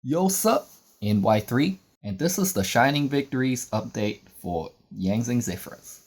Yo sup, NY3, and this is the Shining Victories update for Zing Zefras.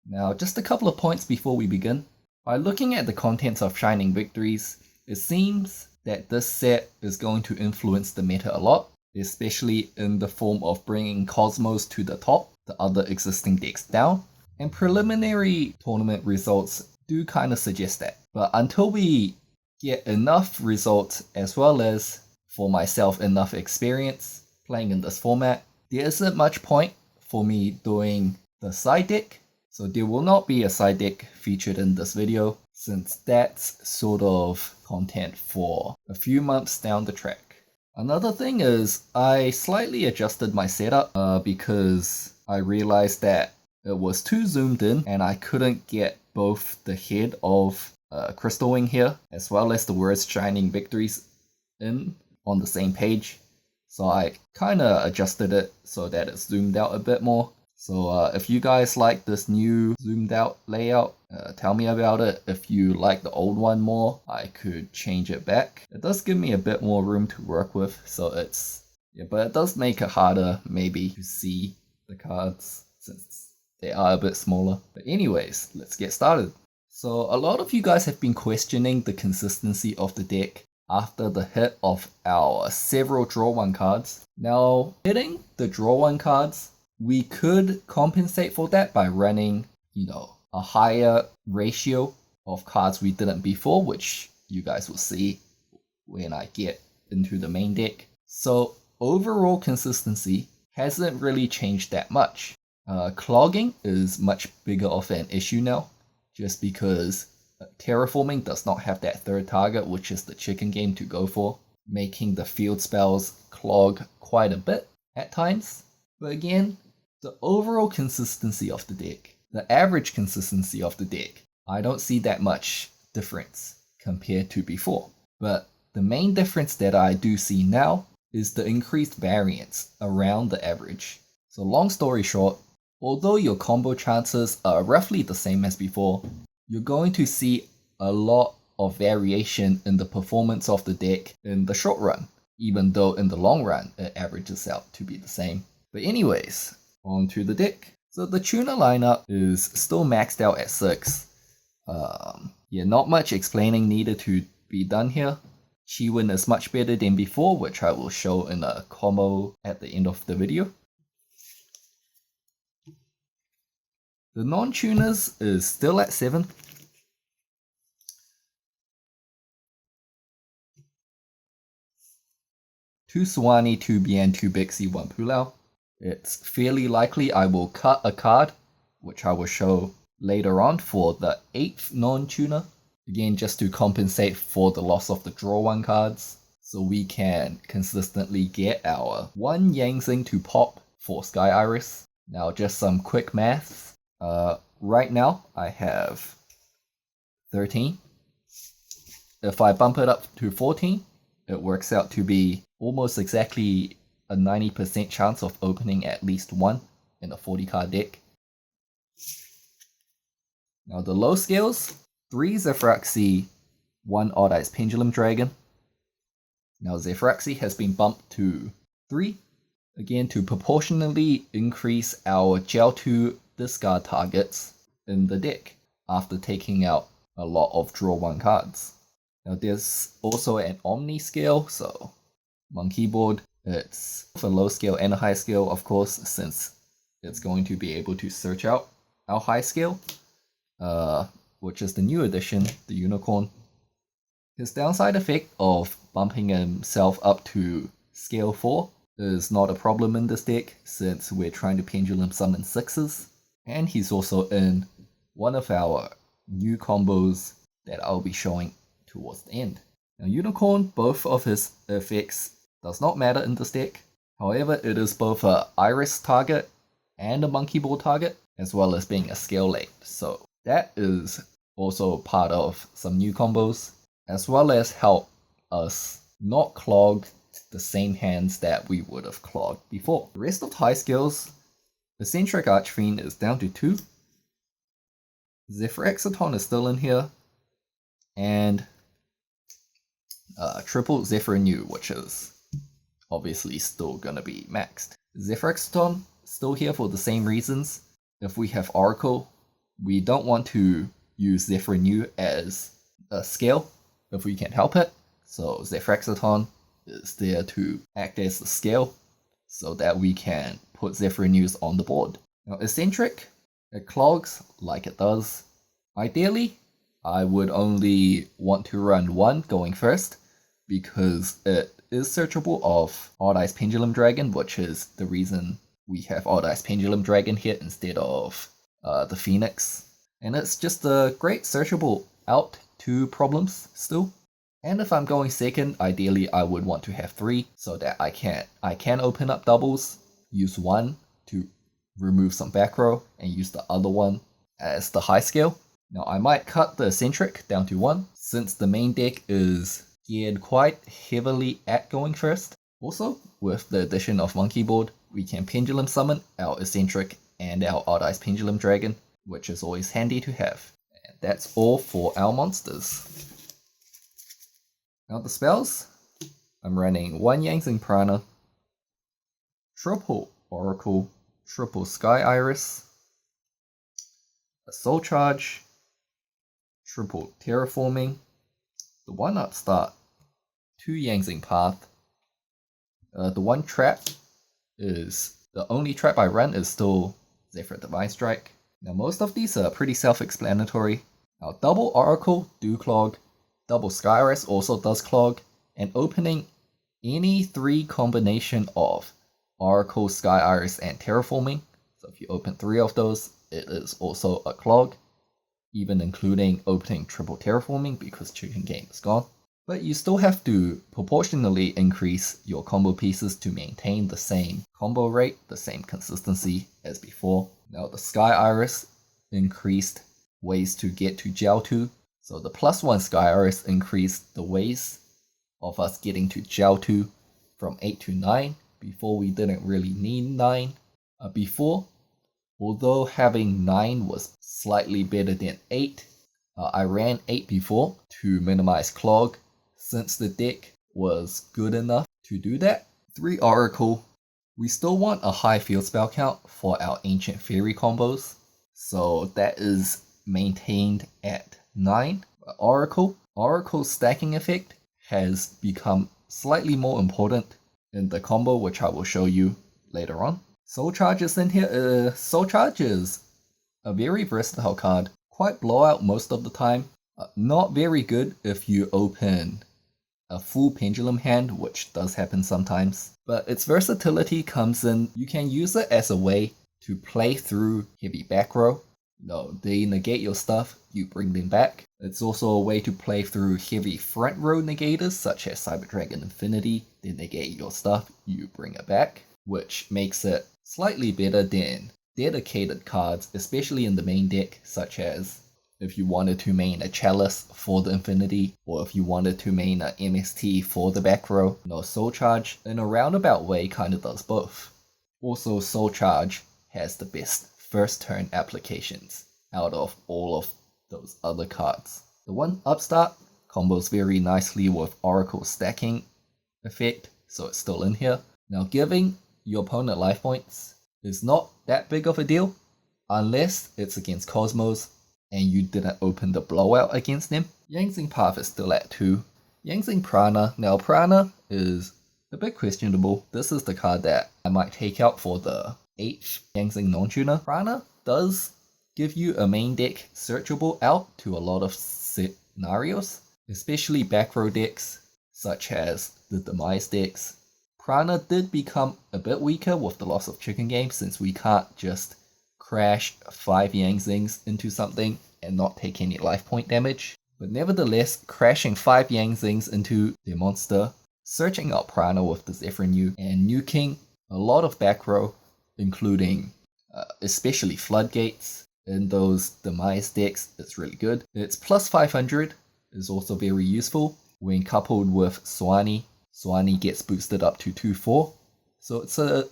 Now, just a couple of points before we begin. By looking at the contents of Shining Victories, it seems that this set is going to influence the meta a lot, especially in the form of bringing Cosmos to the top, the other existing decks down, and preliminary tournament results do kind of suggest that. But until we get enough results, as well as for myself enough experience playing in this format, there isn't much point for me doing the side deck. So there will not be a side deck featured in this video, since that's sort of content for a few months down the track. Another thing is I slightly adjusted my setup because I realized that it was too zoomed in and I couldn't get both the head of Crystal Wing here as well as the words Shining Victories in on the same page. So I kind of adjusted it so that it zoomed out a bit more. So if you guys like this new zoomed out layout, tell me about it. If you like the old one more, I could change it back. It does give me a bit more room to work with, so but it does make it harder maybe to see the cards since they are a bit smaller. But anyways, let's get started. So a lot of you guys have been questioning the consistency of the deck after the hit of our several draw one cards. Now, hitting the draw one cards, we could compensate for that by running, a higher ratio of cards we didn't before, which you guys will see when I get into the main deck. So overall consistency hasn't really changed that much. Clogging is much bigger of an issue now, just because terraforming does not have that third target, which is the chicken game to go for, making the field spells clog quite a bit at times. But again, the overall consistency of the deck, the average consistency of the deck, I don't see that much difference compared to before. But the main difference that I do see now is the increased variance around the average. So long story short, although your combo chances are roughly the same as before, you're going to see a lot of variation in the performance of the deck in the short run, even though in the long run it averages out to be the same. But anyways, on to the deck. So the tuner lineup is still maxed out at 6. Not much explaining needed to be done here. Chi-Win is much better than before, which I will show in a combo at the end of the video. The non-tuners is still at 7. Two Swani, 2 Bien, 2 Bixi, 1 Pulau. It's fairly likely I will cut a card, which I will show later on for the 8th non-tuner. Again, just to compensate for the loss of the draw one cards, so we can consistently get our 1 Yangzing to pop for Sky Iris. Now just some quick maths. Right now I have 13. If I bump it up to 14, it works out to be almost exactly a 90% chance of opening at least one in a 40 card deck. Now the low scales, 3 Zefraxi, 1 Odd Eyes Pendulum Dragon. Now Zefraxi has been bumped to 3, again to proportionally increase our gel 2 discard targets in the deck after taking out a lot of draw 1 cards. Now there's also an Omni scale, so Monkey Board, it's a low scale and a high scale of course, since it's going to be able to search out our high scale, which is the new addition, the Unicorn. His downside effect of bumping himself up to scale 4 is not a problem in this deck, since we're trying to pendulum summon 6s. And he's also in one of our new combos that I'll be showing towards the end. Now Unicorn, both of his effects does not matter in this deck. However, it is both a Iris target and a Monkey Ball target, as well as being a scale late. So that is also part of some new combos, as well as help us not clog the same hands that we would have clogged before. The rest of the high skills, Eccentric Archfiend is down to 2. Zephyr is still in here. And Triple Zephyr New, which is obviously still gonna be maxed. Zefra still here for the same reasons. If we have Oracle, we don't want to use Zefra as a scale if we can help it. So Zefra is there to act as the scale so that we can put Zefra on the board. Now Eccentric, it clogs like it does. Ideally, I would only want to run one going first because it is searchable of Odd Eyes Pendulum Dragon, which is the reason we have Odd Eyes Pendulum Dragon here instead of the Phoenix. And it's just a great searchable out to problems still. And if I'm going second, ideally I would want to have 3 so that I can open up doubles, use one to remove some back row, and use the other one as the high scale. Now I might cut the Eccentric down to 1 since the main deck is geared quite heavily at going first. Also, with the addition of Monkey Board, we can Pendulum Summon our Eccentric and our Odd Eyes Pendulum Dragon, which is always handy to have. And that's all for our monsters. Now the spells, I'm running 1 Yang Prana, triple Oracle, triple Sky Iris, a Soul Charge, triple Terraforming, the 1 Upstart, 2 Yang Path. The 1 trap is, the only trap I run is still Zefra Divine Strike. Now most of these are pretty self-explanatory. Now double Oracle do clog, double Sky Iris also does clog, and opening any 3 combination of Oracle, Sky Iris, and Terraforming. So if you open 3 of those, it is also a clog, even including opening triple Terraforming because Chicken Game is gone. But you still have to proportionally increase your combo pieces to maintain the same combo rate, the same consistency as before. Now the Sky Iris increased ways to get to Jiao-Tu. So the +1 Sky Iris increased the ways of us getting to Jiao-Tu from 8 to 9. Before we didn't really need 9. Before, although having 9 was slightly better than 8, I ran 8 before to minimize clog, since the deck was good enough to do that. 3 Oracle. We still want a high field spell count for our Ancient Fairy combos, so that is maintained at 9. Oracle's stacking effect has become slightly more important in the combo, which I will show you later on. Soul Charge is in here. Soul Charge is a very versatile card, quite blowout most of the time. Not very good if you open a full pendulum hand, which does happen sometimes. But its versatility comes in, you can use it as a way to play through heavy back row. They negate your stuff, you bring them back. It's also a way to play through heavy front row negators such as Cyber Dragon Infinity. They negate your stuff, you bring it back, which makes it slightly better than dedicated cards, especially in the main deck, such as if you wanted to main a Chalice for the Infinity, or if you wanted to main a MST for the back row. Soul Charge in a roundabout way kind of does both. Also, Soul Charge has the best first turn applications out of all of those other cards. The 1 Upstart combos very nicely with Oracle stacking effect, so it's still in here. Now giving your opponent life points is not that big of a deal unless it's against Cosmos and you didn't open the blowout against them. Yang Path is still at 2. Yang Prana. Now Prana is a bit questionable. This is the card that I might take out for the 8th Yang non-tuner. Prana does give you a main deck searchable out to a lot of scenarios, especially back row decks such as the Demise decks. Prana did become a bit weaker with the loss of Chicken Game since we can't just crash 5 Yang Zings into something and not take any life point damage. But nevertheless, crashing 5 Yang Zings into their monster, searching out Prana with the Zefra and nuking a lot of back row, including especially Floodgates in those Demise decks, is really good. Its +500 is also very useful when coupled with Swani. Swani gets boosted up to 2-4, so it's a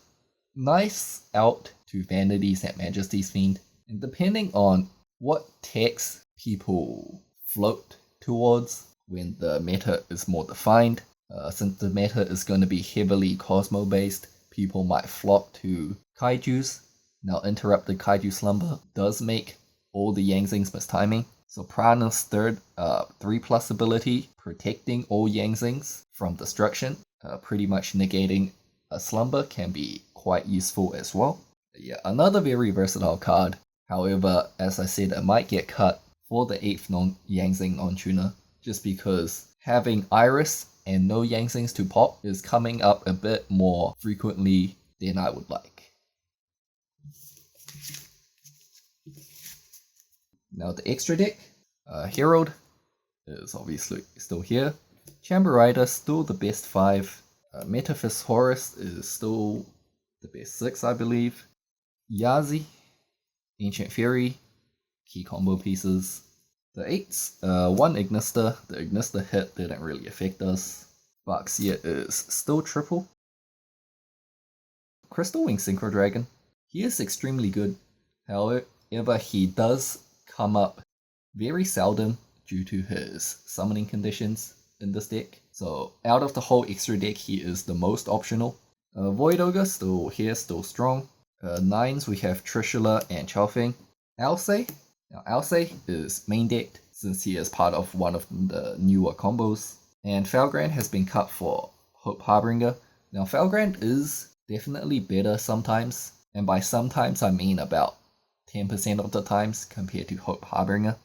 nice out to Vanities and Majesty's Fiend. And depending on what text people float towards when the meta is more defined, Since the meta is going to be heavily Cosmo based, people might flock to Kaijus. Now Interrupted Kaiju Slumber does make all the Yangzings miss timing. So Prana's third 3+ ability, protecting all Yangzings from destruction, pretty much negating a slumber, can be quite useful as well. Yeah, another very versatile card. However, as I said, it might get cut for the 8th Yangzing non-tuner, just because having Iris and no Yangzings to pop is coming up a bit more frequently than I would like. Now the extra deck, Herald is obviously still here. Chamber Rider still the best 5. Metaphys Horus is still the best 6, I believe. Yazi, Ancient Fury, key combo pieces. The 8s, 1 Ignister. The Ignister hit didn't really affect us. Baxia is still triple. Crystal Wing Synchro Dragon. He is extremely good. However, he does come up very seldom due to his summoning conditions in this deck. So out of the whole extra deck, he is the most optional. Void Ogre still here, still strong. 9s we have Trishula and Chaofeng. Alcei. Now Alcei is main decked since he is part of one of the newer combos. And Felgrand has been cut for Hope Harbinger. Now Felgrand is definitely better sometimes, and by sometimes I mean about 10% of the times compared to Hope Harbinger.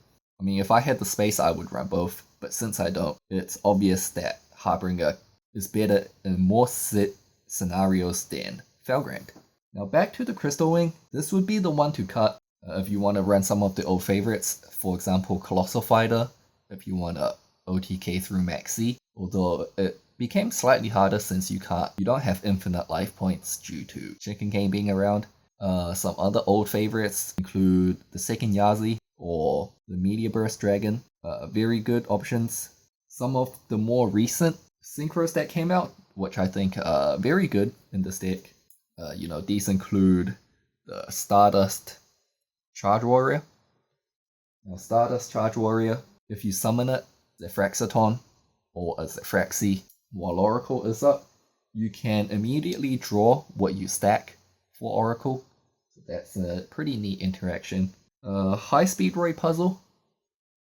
I mean, if I had the space I would run both, but since I don't, it's obvious that Harbinger is better in more scenarios than Felgrand. Now back to the Crystal Wing, this would be the one to cut if you want to run some of the old favorites, for example Colossal Fighter, if you want to OTK through Max C, although it became slightly harder since you don't have infinite life points due to Chicken Game being around. Some other old favorites include the second Yazi or the Meteor Burst Dragon, very good options. Some of the more recent synchros that came out, which I think are very good in this deck. These include the Stardust Charge Warrior. Now Stardust Charge Warrior, if you summon it, Zefraxiton or a Zefraxi while Oracle is up, you can immediately draw what you stack for Oracle. So that's a pretty neat interaction. High Speed Roy Puzzle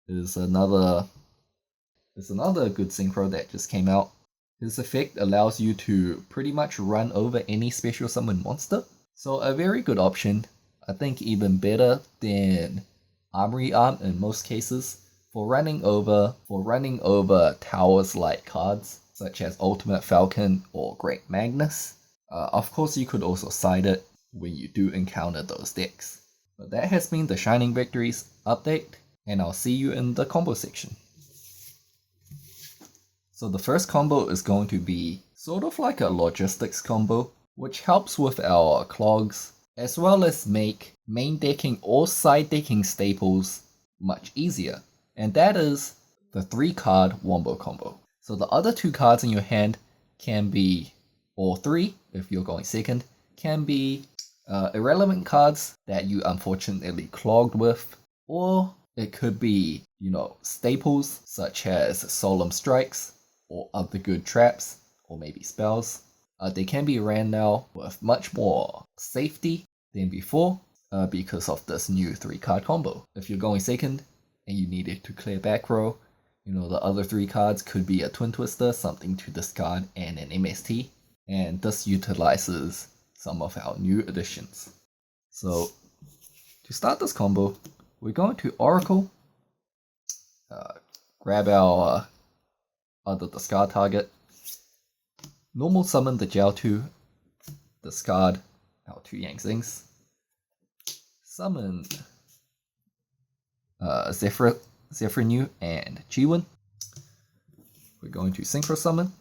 is another good synchro that just came out. His effect allows you to pretty much run over any special summon monster. So a very good option. I think even better than Armory Arm in most cases for running over towers like cards such as Ultimate Falcon or Great Magnus. Of course you could also side it when you do encounter those decks. But that has been the Shining Victories update, and I'll see you in the combo section. So the first combo is going to be sort of like a logistics combo, which helps with our clogs, as well as make main decking or side decking staples much easier. And that is the 3-card Wombo combo. So the other 2 cards in your hand can be, or 3 if you're going second, can be irrelevant cards that you unfortunately clogged with, or it could be, staples such as Solemn Strikes or other good traps or maybe spells. They can be ran now with much more safety than before because of this new 3-card combo. If you're going second and you needed to clear back row, the other 3 cards could be a Twin Twister, something to discard, and an MST, and this utilizes some of our new additions. So to start this combo, we're going to Oracle, grab our other discard target, normal summon the Jiaotu, discard our 2 Yangzings, summon Zefra and Chiwen. We're going to Synchro Summon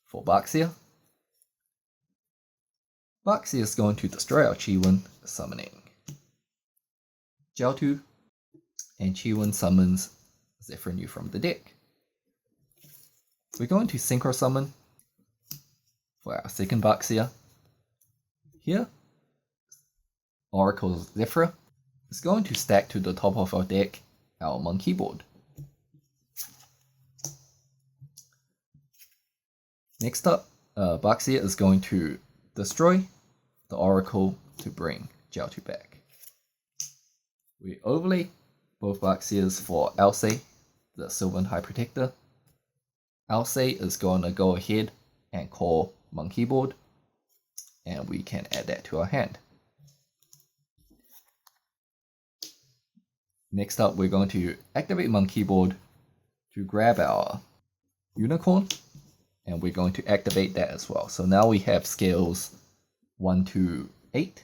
for Baxia. Baxia is going to destroy our Chiwen, summoning Jiaotu, and Chiwen summons Zefra from the deck. We're going to Synchro Summon for our second Baxia. Here, Oracle Zefra is going to stack to the top of our deck our Monkey Board. Next up, Baxia is going to destroy the Oracle to bring Jiaotu back. We overlay both Baxias for Alcei, the Sylvan High Protector. Alcei is going to go ahead and call Monkey Board, and we can add that to our hand. Next up, we're going to activate Monkey Board to grab our Unicorn, and we're going to activate that as well. So now we have scales 1 to 8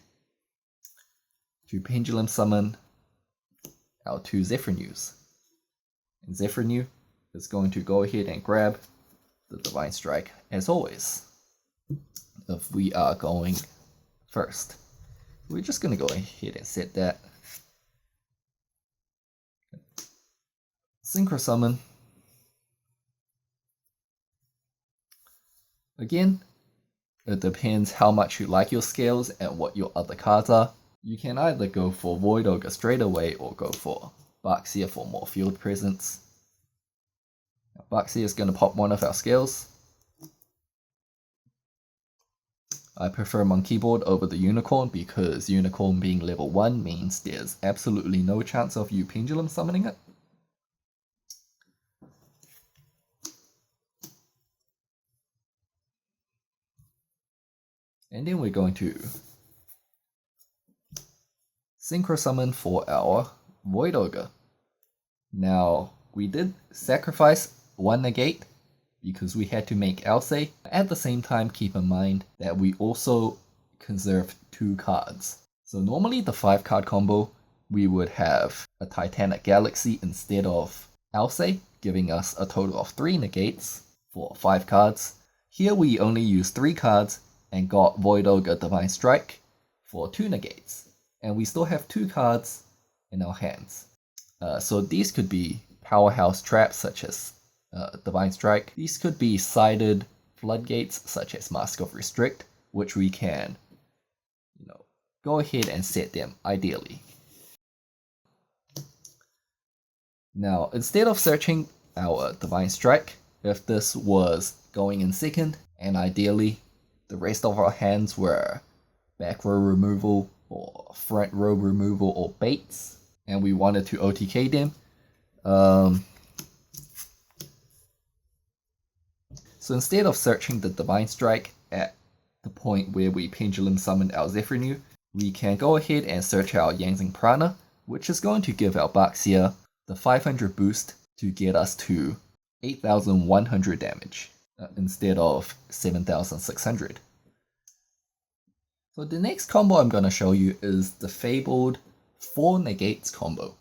to Pendulum Summon our 2 Zefra. And Zefra is going to go ahead and grab the Divine Strike as always. If we are going first, we're just going to go ahead and set that. Synchro Summon. Again, it depends how much you like your scales and what your other cards are. You can either go for Void Ogre straight away or go for Baxia for more field presence. Baxia is going to pop one of our scales. I prefer Monkey Board over the Unicorn because Unicorn being level 1 means there's absolutely no chance of you Pendulum Summoning it. And then we're going to Synchro Summon for our Void Ogre. Now, we did sacrifice 1 negate because we had to make Alcei. At the same time, keep in mind that we also conserved 2 cards. So normally the 5 card combo, we would have a Titanic Galaxy instead of Alcei, giving us a total of 3 negates for 5 cards. Here we only used 3 cards and got Void Ogre Divine Strike for 2 negates. And we still have 2 cards in our hands. So these could be powerhouse traps such as Divine Strike. These could be sided floodgates such as Mask of Restrict, which we can, go ahead and set them ideally. Now, instead of searching our Divine Strike, if this was going in second, and ideally the rest of our hands were back row removal or front row removal or baits, and we wanted to OTK them, so instead of searching the Divine Strike at the point where we Pendulum Summoned our Zefra, we can go ahead and search our Yangzing Prana, which is going to give our Baxia the 500 boost to get us to 8,100 damage instead of 7,600. So the next combo I'm going to show you is the fabled Four-negates combo.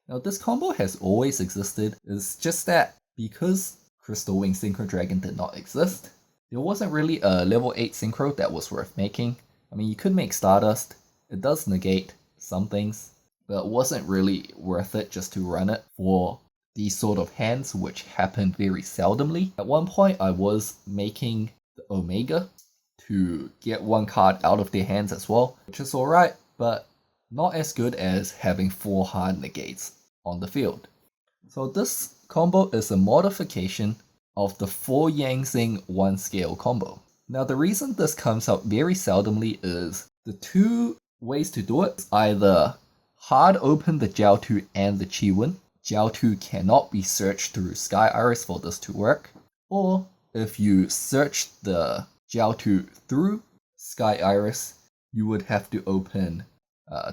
Now this combo has always existed, it's just that because Crystal Wing Synchro Dragon did not exist, there wasn't really a level 8 synchro that was worth making. I mean, you could make Stardust, it does negate some things, but it wasn't really worth it just to run it for these sort of hands, which happen very seldomly. At one point I was making the Omega to get 1 card out of their hands as well, which is alright, but not as good as having 4 hard negates on the field. So this combo is a modification of the 4 Yangzing 1 scale combo. Now the reason this comes out very seldomly is the 2 ways to do it is either hard open the Jiaotu and the Chiwen. Jiaotu cannot be searched through Sky Iris for this to work, or if you search the Jiaotu through Sky Iris, you would have to open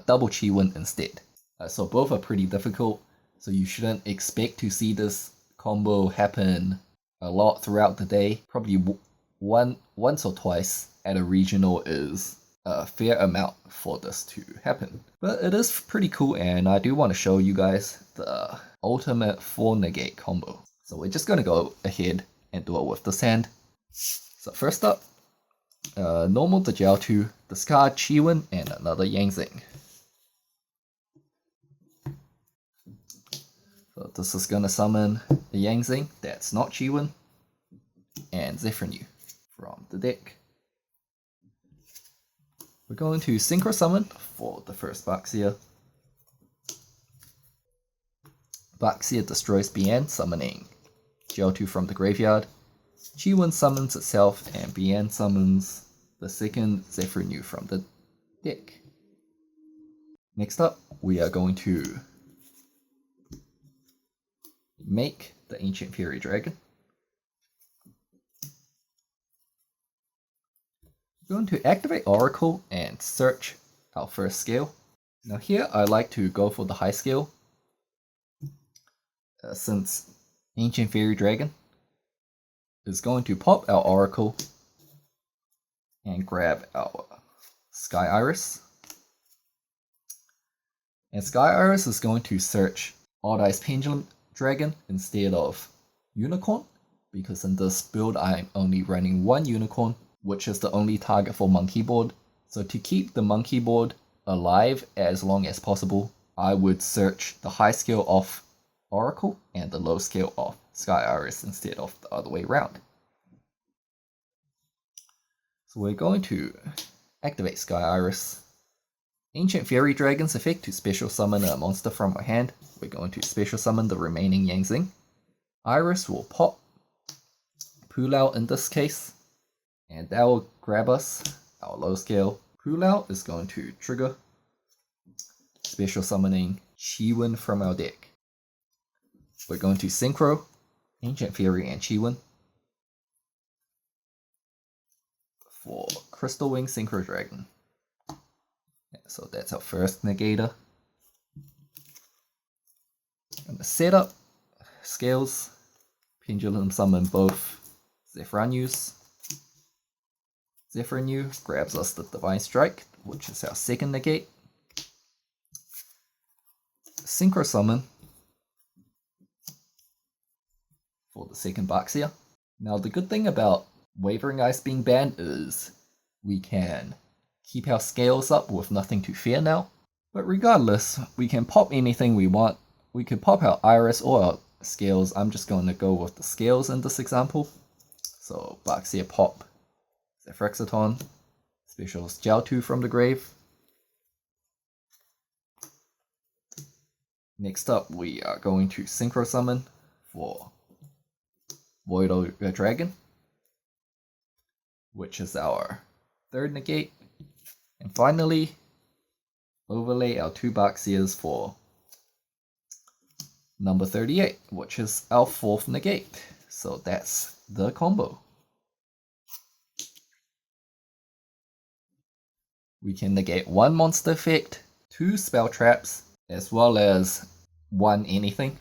double Chiwen instead. So both are pretty difficult, so you shouldn't expect to see this combo happen a lot throughout the day. Probably once or twice at a regional is a fair amount for this to happen. But it is pretty cool, and I do want to show you guys the ultimate Four-negate combo. So we're just going to go ahead and do it with this hand. So first up, normal the Jiaotu, discard Chiwen, and another Yangzing. So this is going to summon the Yangzing that's not Chiwen, and Zefra from the deck. We're going to Synchro Summon for the first Baxia. Baxia destroys BN, summoning Jiaotu from the graveyard. Chi1 summons itself, and Bian summons the second Zefra from the deck. Next up, we are going to make the Ancient Fairy Dragon. We're going to activate Oracle and search our first scale. Now here I like to go for the high scale, since Ancient Fairy Dragon is going to pop our Oracle and grab our Sky Iris. And Sky Iris is going to search Odd Eyes Pendulum Dragon instead of Unicorn, because in this build I'm only running one Unicorn, which is the only target for Monkey Board. So to keep the Monkey Board alive as long as possible, I would search the high scale of Oracle and the low scale of Sky Iris instead of the other way around. So we're going to activate Sky Iris. Ancient Fairy Dragon's effect to special summon a monster from our hand. We're going to special summon the remaining Yang Zing. Iris will pop, pull out in this case, and that will grab us our low scale. Pull out is going to trigger special summoning Chi1 from our deck. We're going to synchro Ancient Fairy and Chi1 for Crystal Wing Synchro Dragon. So that's our first negator. And the setup scales, pendulum summon both Zefra. Zefra grabs us the Divine Strike, which is our second negate. Synchro summon for the second Baxia. Now the good thing about Wavering Ice being banned is we can keep our scales up with nothing to fear now. But regardless, we can pop anything we want. We could pop our Iris or our scales. I'm just going to go with the scales in this example. So Baxia pop Zefrexaton, specials Jiaotu from the grave. Next up, we are going to synchro summon for Void Ogre Dragon, which is our third negate. And finally, overlay our two Baxias for number 38, which is our fourth negate. So that's the combo. We can negate one monster effect, two spell traps, as well as one anything.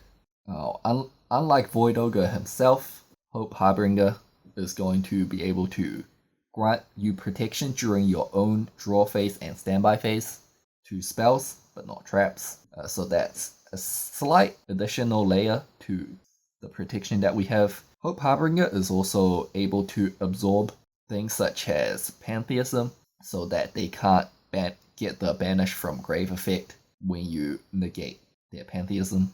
Unlike Void Ogre himself, Hope Harbinger is going to be able to grant you protection during your own draw phase and standby phase. Two spells, but not traps. So that's a slight additional layer to the protection that we have. Hope Harbinger is also able to absorb things such as Pantheism, so that they can't get the banish from grave effect when you negate their Pantheism.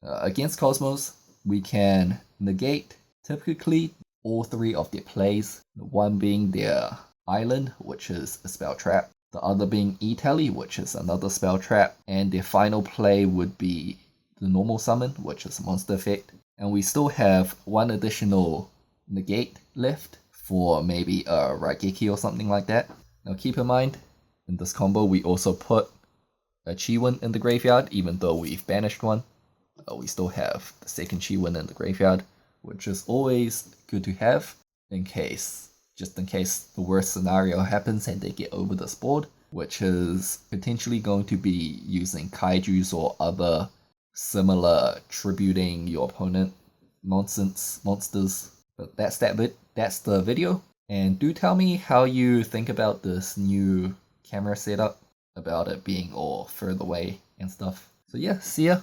Against Cosmos, we can negate typically all three of their plays, one being their Island, which is a spell trap, the other being E-Tally, which is another spell trap, and their final play would be the normal summon, which is a monster effect. And we still have one additional negate left for maybe a Raigeki or something like that. Now keep in mind, in this combo we also put a Chi1 in the graveyard, even though we've banished one. We still have the second Chi1 in the graveyard, which is always good to have just in case the worst scenario happens and they get over this board, which is potentially going to be using kaijus or other similar tributing your opponent nonsense monsters. But that's the video. And do tell me how you think about this new camera setup, about it being all further away and stuff. So yeah, see ya.